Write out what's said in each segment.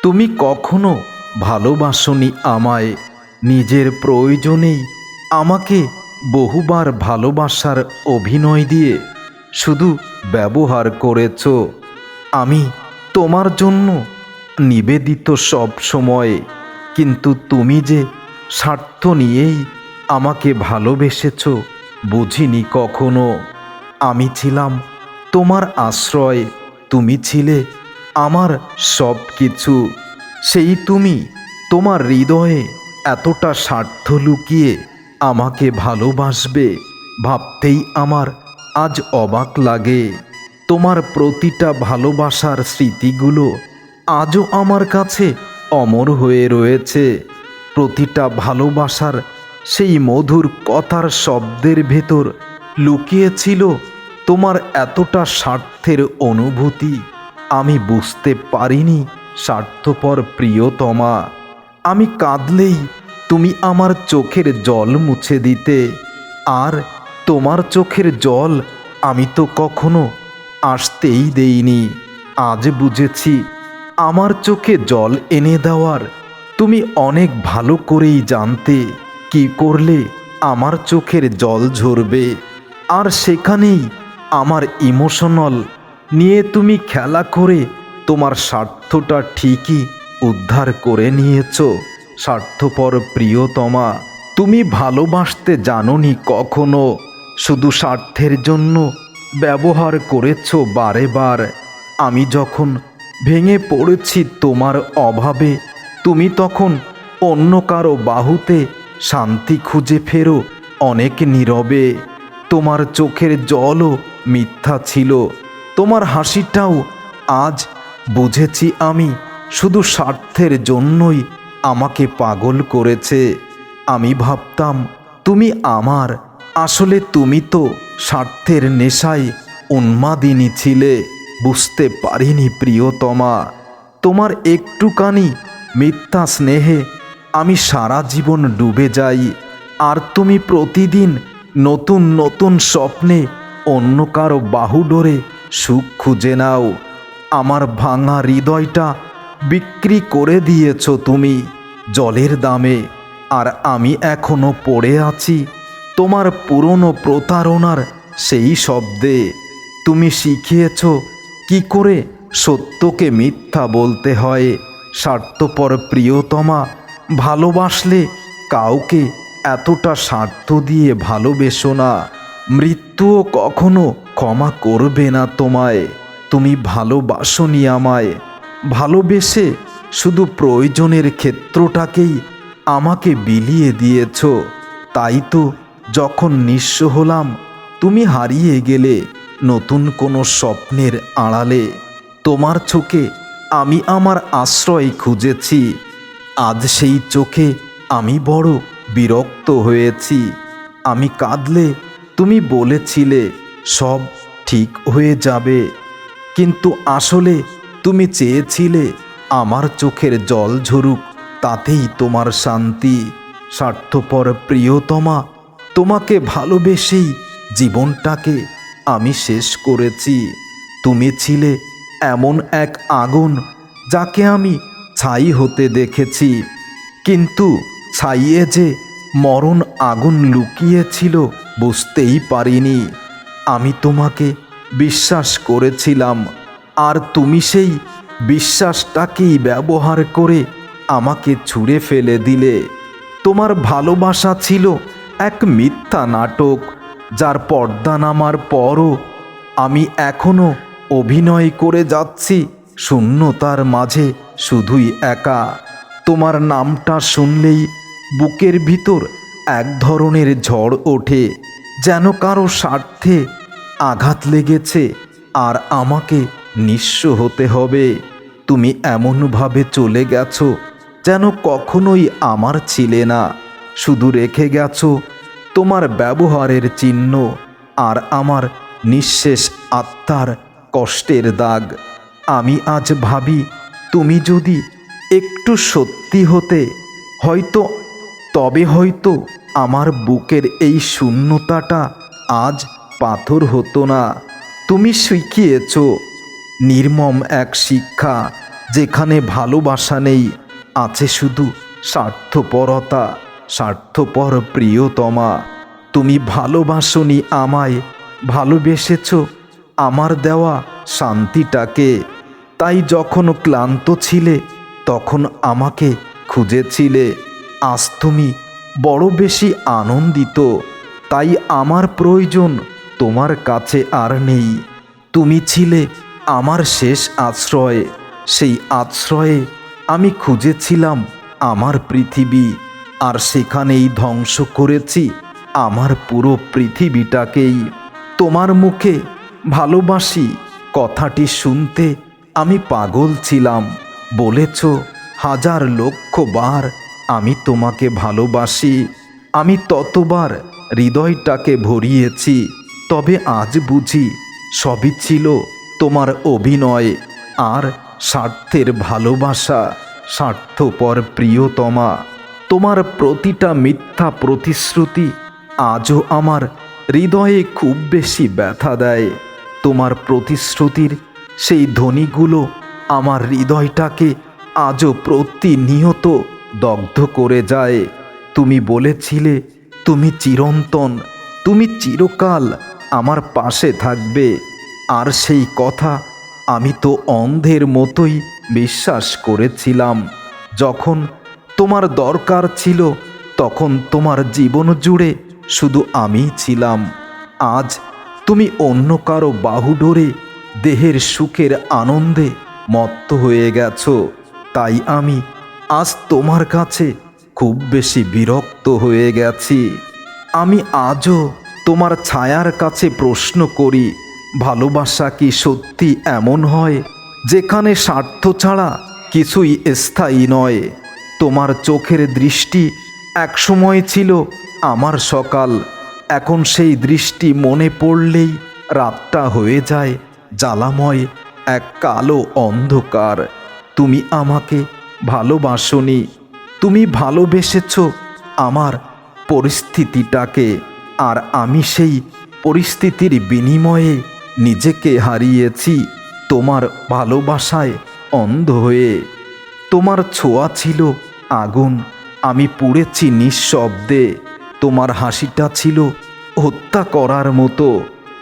তুমি কখনো ভালোবাসোনি আমায়। নিজের প্রয়োজনেই আমাকে বহুবার ভালোবাসার অভিনয় দিয়ে শুধু ব্যবহার করেছ। আমি তোমার জন্য নিবেদিত সব সময়, কিন্তু তুমি যে স্বার্থ নিয়েই আমাকে ভালোবেসেছ বুঝিনি কখনো। আমি ছিলাম তোমার আশ্রয়, তুমি ছিলে আমার সব কিছু। সেই তুমি তোমার হৃদয়ে এতটা স্বার্থ লুকিয়ে আমাকে ভালোবাসবে ভাবতেই আমার আজ অবাক লাগে। তোমার প্রতিটা ভালোবাসার স্মৃতিগুলো আজও আমার কাছে অমর হয়ে রয়েছে। প্রতিটা ভালোবাসার সেই মধুর কথার শব্দের ভেতর লুকিয়েছিল তোমার এতটা স্বার্থের অনুভূতি। আমি বুঝতে পারিনি স্বার্থপর প্রিয়তমা। আমি কাঁদলেই তুমি আমার চোখের জল মুছে দিতে, আর তোমার চোখের জল আমি তো কখনো আসতেই দেইনি। আজ বুঝেছি আমার চোখে জল এনে দেওয়ার তুমি অনেক ভালো করেই জানতে কি করলে আমার চোখের জল ঝরবে। আর সেখানেই আমার ইমোশনাল নিয়ে তুমি খেলা করে তোমার স্বার্থটা ঠিকই উদ্ধার করে নিয়েছ। স্বার্থপর প্রিয়তমা, তুমি ভালোবাসতে জানোনি কখনো, শুধু স্বার্থের জন্য ব্যবহার করেছ বারে বার। আমি যখন ভেঙে পড়েছি তোমার অভাবে, তুমি তখন অন্য কারো বাহুতে শান্তি খুঁজে ফেরো অনেক নীরবে। তোমার চোখের জলও মিথ্যা ছিল, তোমার হাসিটাও আজ বুঝেছি আমি শুধু স্বার্থের জন্যই আমাকে পাগল করেছে। আমি ভাবতাম তুমি আমার, আসলে তুমি তো স্বার্থের নেশায় উন্মাদিনী ছিলে। বুঝতে পারিনি প্রিয়তমা, তোমার একটুখানি মিথ্যা স্নেহে আমি সারা জীবন ডুবে যাই। আর তুমি প্রতিদিন নতুন নতুন স্বপ্নে অন্য কারো বাহুডোরে সুখ খুঁজে নাও। আমার ভাঙা হৃদয়টা বিক্রি করে দিয়েছ তুমি জলের দামে, আর আমি এখনো পড়ে আছি তোমার পুরনো প্রতারণার সেই শব্দে। তুমি শিখিয়েছ কি করে সত্যকে মিথ্যা বলতে হয়। স্বার্থপর প্রিয়তমা, ভালোবাসলে কাউকে এতটা স্বার্থ দিয়ে ভালোবেসো না। মৃত্যুও কখনো ক্ষমা করবে না তোমায়। তুমি ভালোবাসোনি আমায়, ভালোবেসে শুধু প্রয়োজনের ক্ষেত্রটাকেই আমাকে বিলিয়ে দিয়েছ। তাই তো যখন নিঃস্ব হলাম তুমি হারিয়ে গেলে নতুন কোনো স্বপ্নের আড়ালে। তোমার চোখে আমি আমার আশ্রয় খুঁজেছি, আজ সেই চোখে আমি বড় বিরক্ত হয়েছি। আমি কাঁদলে তুমি বলেছিলে সব ঠিক হয়ে যাবে, কিন্তু আসলে তুমি চেয়েছিলে আমার চোখের জল ঝরুক, তাতেই তোমার শান্তি। স্বার্থপর প্রিয়তমা, তোমাকে ভালোবেসেই জীবনটাকে আমি শেষ করেছি। তুমি ছিলে এমন এক আগুন যাকে আমি ছাই হতে দেখেছি, কিন্তু ছাইয়ে যে মরণ আগুন লুকিয়েছিল বুঝতেই পারিনি। আমি তোমাকে বিশ্বাস করেছিলাম, আর তুমি সেই বিশ্বাসটাকেই ব্যবহার করে আমাকে ছুঁড়ে ফেলে দিলে। তোমার ভালোবাসা ছিল এক মিথ্যা নাটক, যার পর্দা নামার পরও আমি এখনো অভিনয় করে যাচ্ছি শূন্যতার মাঝে শুধুই একা। তোমার নামটা শুনলেই বুকের ভিতর এক ধরনের ঝড় ওঠে, যেন কারো স্বার্থে আঘাত লেগেছে আর আমাকে নিঃস্ব হতে হবে। তুমি এমনভাবে চলে গেছো যেন কখনোই আমার ছিলে না, শুধু রেখে গেছো তোমার ব্যবহারের চিহ্ন আর আমার নিঃশেষ আত্মার কষ্টের দাগ। আমি আজ ভাবি তুমি যদি একটু সত্যি হতে, হয়তো তবে হয়তো আমার বুকের এই শূন্যতাটা আজ পাথর হতো না। তুমি শিখিয়েছ নির্মম এক শিক্ষা, যেখানে ভালোবাসা নেই, আছে শুধু স্বার্থপরতা। স্বার্থপর প্রিয়তমা, তুমি ভালোবাসোনি আমায়, ভালোবেসেছ আমার দেওয়া শান্তিটাকে। তাই যখন ক্লান্ত ছিলে তখন আমাকে খুঁজেছিলে। আজ তুমি বড় বেশি আনন্দিত, তাই আমার প্রয়োজন তোমার কাছে আর নেই। তুমি ছিলে আমার শেষ আশ্রয়, সেই আশ্রয়ে আমি খুঁজেছিলাম আমার পৃথিবী, আর সেখানেই ধ্বংস করেছি আমার পুরো পৃথিবীটাকেই। তোমার মুখে ভালোবাসি কথাটি শুনতে আমি পাগল ছিলাম। বলেছ হাজার লক্ষ বার আমি তোমাকে ভালোবাসি, আমি ততবার হৃদয়টাকে ভরিয়েছি। তবে আজ বুঝি সবই ছিল তোমার অভিনয় আর স্বার্থের ভালোবাসা। স্বার্থপর প্রিয়তমা, তোমার প্রতিটা মিথ্যা প্রতিশ্রুতি আজও আমার হৃদয়ে খুব বেশি ব্যথা দেয়। তোমার প্রতিশ্রুতির সেই ধ্বনিগুলো আমার হৃদয়টাকে আজও প্রতিনিয়ত দগ্ধ করে যায়। তুমি বলেছিলে তুমি চিরন্তন, তুমি চিরকাল আমার পাশে থাকবে, আর সেই কথা আমি তো অন্ধের মতোই বিশ্বাস করেছিলাম। যখন তোমার দরকার ছিল তখন তোমার জীবন জুড়ে শুধু আমিই ছিলাম। আজ তুমি অন্য কারো বাহুডোরে দেহের সুখের আনন্দে মত্ত হয়ে গেছো। তাই আমি আজ তোমার কাছে খুব বেশি বিরক্ত হয়ে গেছি। আমি আজও তোমার ছায়ার কাছে প্রশ্ন করি, ভালোবাসা কি সত্যি এমন হয় যেখানে স্বার্থ ছাড়া কিছুই স্থায়ী নয়? তোমার চোখের দৃষ্টি একসময় ছিল আমার সকাল, এখন সেই দৃষ্টি মনে পড়লেই রাতটা হয়ে যায় জ্বালাময় এক কালো অন্ধকার। তুমি আমাকে ভালোবাসোনি, তুমি ভালোবেসেছ আমার পরিস্থিতিটাকে, আর আমি সেই পরিস্থিতির বিনিময়ে নিজেকে হারিয়েছি তোমার ভালোবাসায় অন্ধ হয়ে। তোমার ছোঁয়া ছিল আগুন, আমি পুড়েছি নিঃশব্দে। তোমার হাসিটা ছিল হত্যা করার মতো,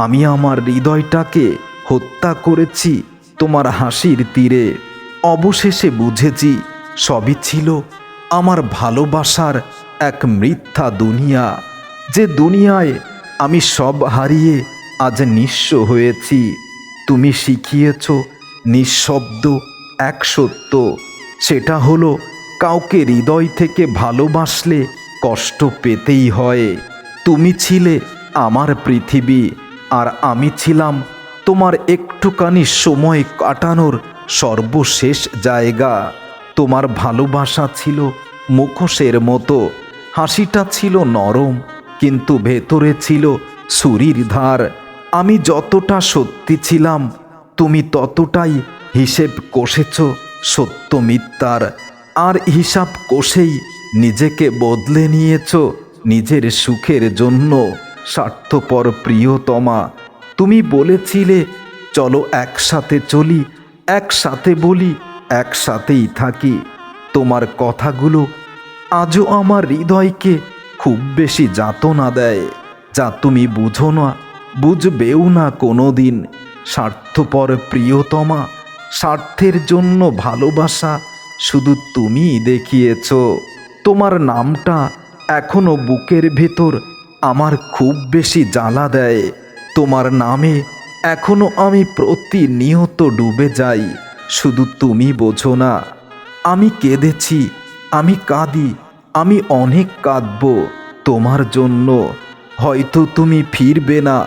আমি আমার হৃদয়টাকে হত্যা করেছি তোমার হাসির তীরে। অবশেষে বুঝেছি সবই ছিল আমার ভালোবাসার এক মিথ্যা দুনিয়া, যে দুনিয়ায় আমি সব হারিয়ে আজ নিঃস্ব হয়েছি। তুমি শিখিয়েছ নিঃশব্দ এক সত্য, সেটা হলো কাউকে হৃদয় থেকে ভালোবাসলে কষ্ট পেতেই হয়। তুমি ছিলে আমার পৃথিবী, আর আমি ছিলাম তোমার একটুখানি সময় কাটানোর সর্বশেষ জায়গা। তোমার ভালোবাসা ছিল মুখোশের মতো, হাসিটা ছিল নরম কিন্তু ভেতরে ছিল ছুরির ধার। আমি যতটা সত্যি ছিলাম তুমি ততটাই হিসেব কষেছ সত্য মিথ্যার, আর হিসাব কষেই নিজেকে বদলে নিয়েছ নিজের সুখের জন্য। স্বার্থপর প্রিয়তমা, তুমি বলেছিলে চলো একসাথে চলি, একসাথে বলি, একসাথেই থাকি। তোমার কথাগুলো আজও আমার হৃদয়কে খুব বেশি যাতনা দেয়, যা তুমি বুঝো না, বুঝবেও না কোনো দিন। স্বার্থপর প্রিয়তমা, স্বার্থের জন্য ভালোবাসা শুধু তুমিই দেখিয়েছ। তোমার নামটা এখনো বুকের ভেতর আমার খুব বেশি জ্বালা দেয়। তোমার নামে এখনো আমি প্রতিনিয়ত ডুবে যাই, শুধু তুমি বোঝো না। আমি কেঁদেছি, আমি কাঁদি, আমি অনেক কাঁদব তোমার জন্য। হয়তো তুমি ফিরবে না,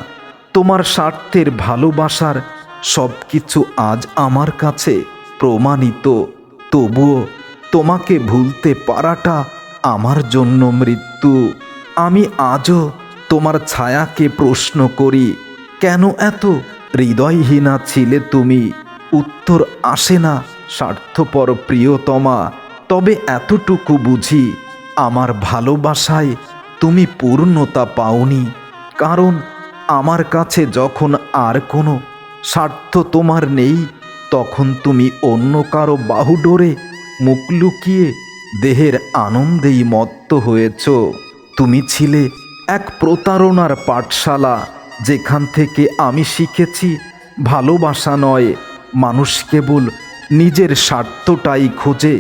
তোমার স্বার্থের ভালোবাসার সব কিছু আজ আমার কাছে প্রমাণিত। তবুও তোমাকে ভুলতে পারাটা আমার জন্য মৃত্যু। আমি আজও তোমার ছায়াকে প্রশ্ন করি, কেন এত হৃদয়হীনা ছিলে তুমি? উত্তর আসে না স্বার্থপর প্রিয়তমা। তবে এতটুকু বুঝি, আমার ভালোবাসায় তুমি পূর্ণতা পাওনি, কারণ আমার কাছে যখন আর কোনো স্বার্থ তোমার নেই, তখন তুমি অন্য কারো বাহু ডোরে মুখ লুকিয়ে দেহের আনন্দেই মত্ত হয়েছ। তুমি ছিলে এক প্রতারণার পাঠশালা, যেখান থেকে আমি শিখেছি ভালোবাসা নয়, মানুষ কেবল নিজের স্বার্থটাই খোঁজে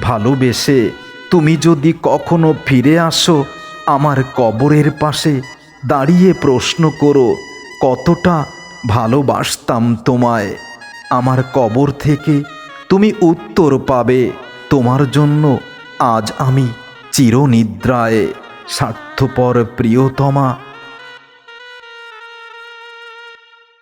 ভালোবেসে। তুমি যদি কখনো ফিরে আসো আমার কবরের পাশে দাঁড়িয়ে প্রশ্ন করো কতটা ভালোবাসতাম তোমায়, আমার কবর থেকে তুমি উত্তর পাবে, তোমার জন্য আজ আমি চিরনিদ্রায়। স্বার্থপর প্রিয়তমা।